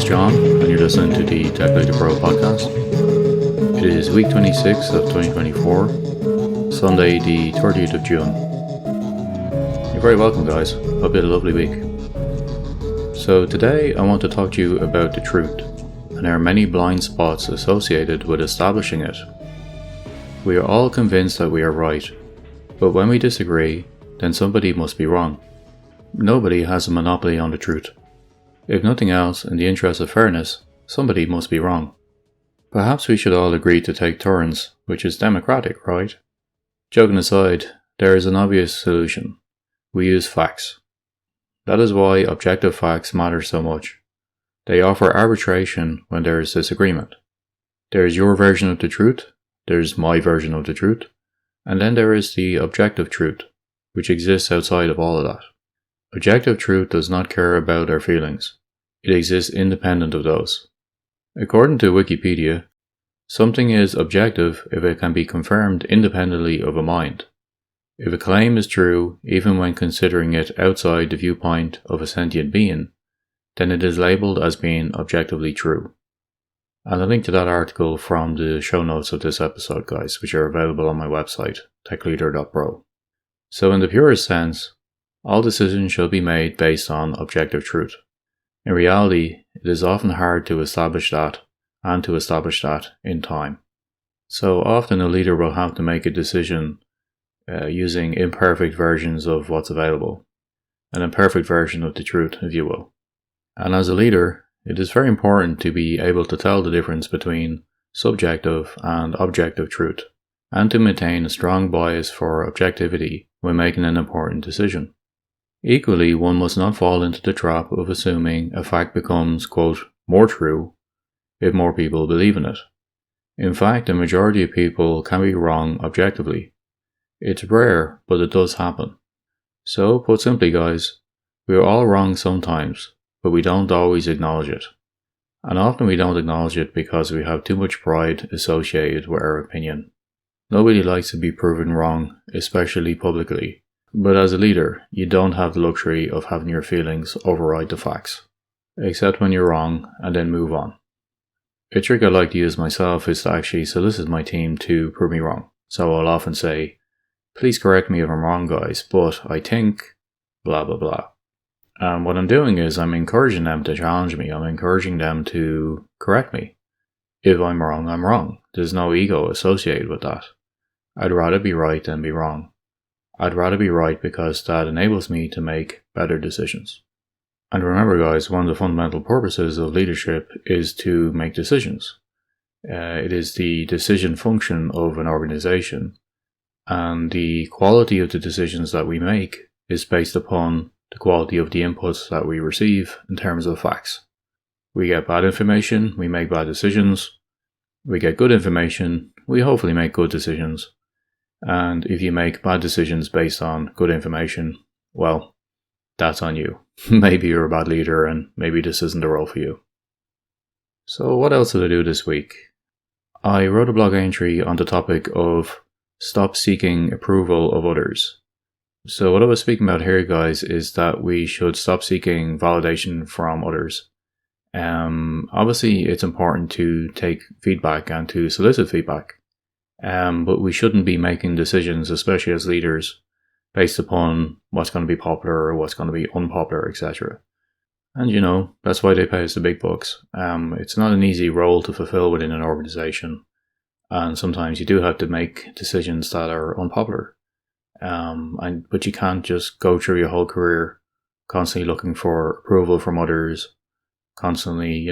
John, and you're listening to the Tech Leader Pro podcast. It is week 26 of 2024, Sunday the 30th of June. You're very welcome, guys. Hope you had a lovely week. So today I want to talk to you about the truth, and there are many blind spots associated with establishing it. We are all convinced that we are right, but when we disagree, then somebody must be wrong. Nobody has a monopoly on the truth. If nothing else, in the interest of fairness, somebody must be wrong. Perhaps we should all agree to take turns, which is democratic, right? Joking aside, there is an obvious solution. We use facts. That is why objective facts matter so much. They offer arbitration when there is disagreement. There is your version of the truth, there is my version of the truth, and then there is the objective truth, which exists outside of all of that. Objective truth does not care about our feelings. It exists independent of those. According to Wikipedia, something is objective if it can be confirmed independently of a mind. If a claim is true, even when considering it outside the viewpoint of a sentient being, then it is labeled as being objectively true. And I'll link to that article from the show notes of this episode, guys, which are available on my website, techleader.pro. So in the purest sense, all decisions should be made based on objective truth. In reality, it is often hard to establish that, and to establish that in time. So often a leader will have to make a decision using imperfect versions of what's available, an imperfect version of the truth, if you will. And as a leader, it is very important to be able to tell the difference between subjective and objective truth, and to maintain a strong bias for objectivity when making an important decision. Equally, one must not fall into the trap of assuming a fact becomes, quote, more true if more people believe in it. In fact, the majority of people can be wrong objectively. It's rare, but it does happen. So, put simply, guys, we are all wrong sometimes, but we don't always acknowledge it. And often we don't acknowledge it because we have too much pride associated with our opinion. Nobody likes to be proven wrong, especially publicly. But as a leader, you don't have the luxury of having your feelings override the facts. Accept when you're wrong and then move on. A trick I like to use myself is to actually solicit my team to prove me wrong. So I'll often say, please correct me if I'm wrong, guys, but I think blah blah blah. And what I'm doing is I'm encouraging them to challenge me. I'm encouraging them to correct me. If I'm wrong, I'm wrong. There's no ego associated with that. I'd rather be right than be wrong. I'd rather be right because that enables me to make better decisions. And remember, guys, one of the fundamental purposes of leadership is to make decisions. It is the decision function of an organization. And the quality of the decisions that we make is based upon the quality of the inputs that we receive in terms of facts. We get bad information, we make bad decisions. We get good information, we hopefully make good decisions. And if you make bad decisions based on good information, well, that's on you. Maybe you're a bad leader and maybe this isn't the role for you. So what else did I do this week? I wrote a blog entry on the topic of stop seeking approval of others. So what I was speaking about here, guys, is that we should stop seeking validation from others. Obviously, it's important to take feedback and to solicit feedback. But we shouldn't be making decisions, especially as leaders, based upon what's going to be popular or what's going to be unpopular, etc. And you know, that's why they pay us the big bucks. It's not an easy role to fulfill within an organization. And sometimes you do have to make decisions that are unpopular. But you can't just go through your whole career constantly looking for approval from others, constantly,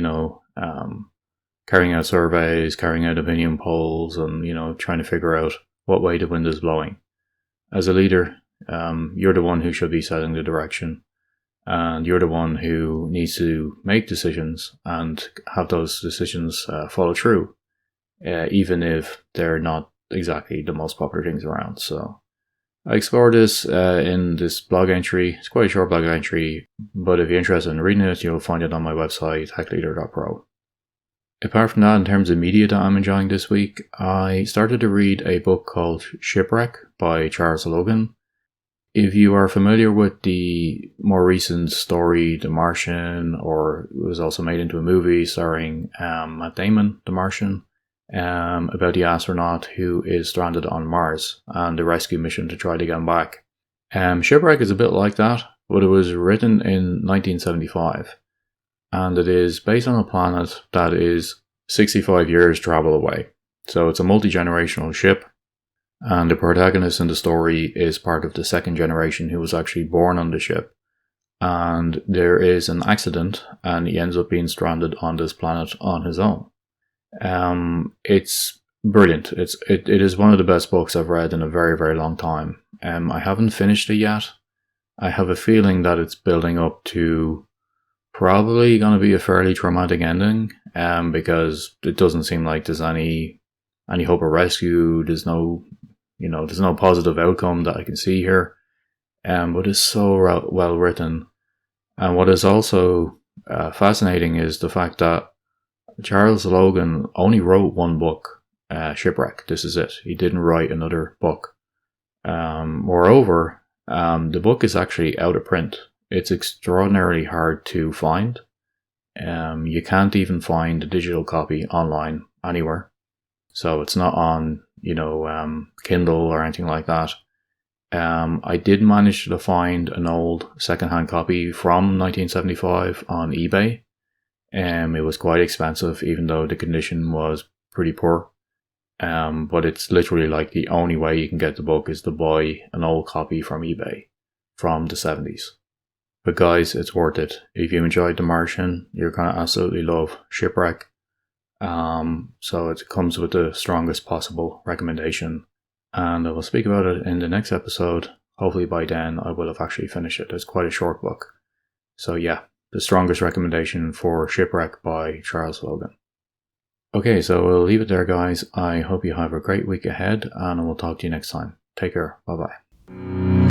carrying out surveys, carrying out opinion polls, and, trying to figure out what way the wind is blowing. As a leader, you're the one who should be setting the direction, and you're the one who needs to make decisions and have those decisions follow through, even if they're not exactly the most popular things around. So I explore this in this blog entry. It's quite a short blog entry, but if you're interested in reading it, you'll find it on my website, techleader.pro. Apart from that, in terms of media that I'm enjoying this week, I started to read a book called Shipwreck by Charles Logan. if you are familiar with the more recent story, The Martian, or it was also made into a movie starring Matt Damon, The Martian, about the astronaut who is stranded on Mars and the rescue mission to try to get him back. Shipwreck is a bit like that, but it was written in 1975, and it is based on a planet that is 65 years travel away. So it's a multi-generational ship, and the protagonist in the story is part of the second generation who was actually born on the ship. And there is an accident, and he ends up being stranded on this planet on his own. It's brilliant. It is one of the best books I've read in a very, very long time. I haven't finished it yet. I have a feeling that it's building up to probably going to be a fairly traumatic ending, because it doesn't seem like there's any hope of rescue. There's no positive outcome that I can see here. But it's so well written. And what is also fascinating is the fact that Charles Logan only wrote one book, Shipwreck. This is it. He didn't write another book. Moreover, the book is actually out of print. It's extraordinarily hard to find. You can't even find a digital copy online anywhere. So it's not on, Kindle or anything like that. I did manage to find an old secondhand copy from 1975 on eBay. It was quite expensive, even though the condition was pretty poor. But it's literally like the only way you can get the book is to buy an old copy from eBay from the 70s. But guys, it's worth it. If you enjoyed The Martian, you're going to absolutely love Shipwreck. So it comes with the strongest possible recommendation. And I will speak about it in the next episode. Hopefully by then I will have actually finished it. It's quite a short book. So yeah, the strongest recommendation for Shipwreck by Charles Logan. Okay, so we'll leave it there, guys. I hope you have a great week ahead, and I will talk to you next time. Take care. Bye-bye.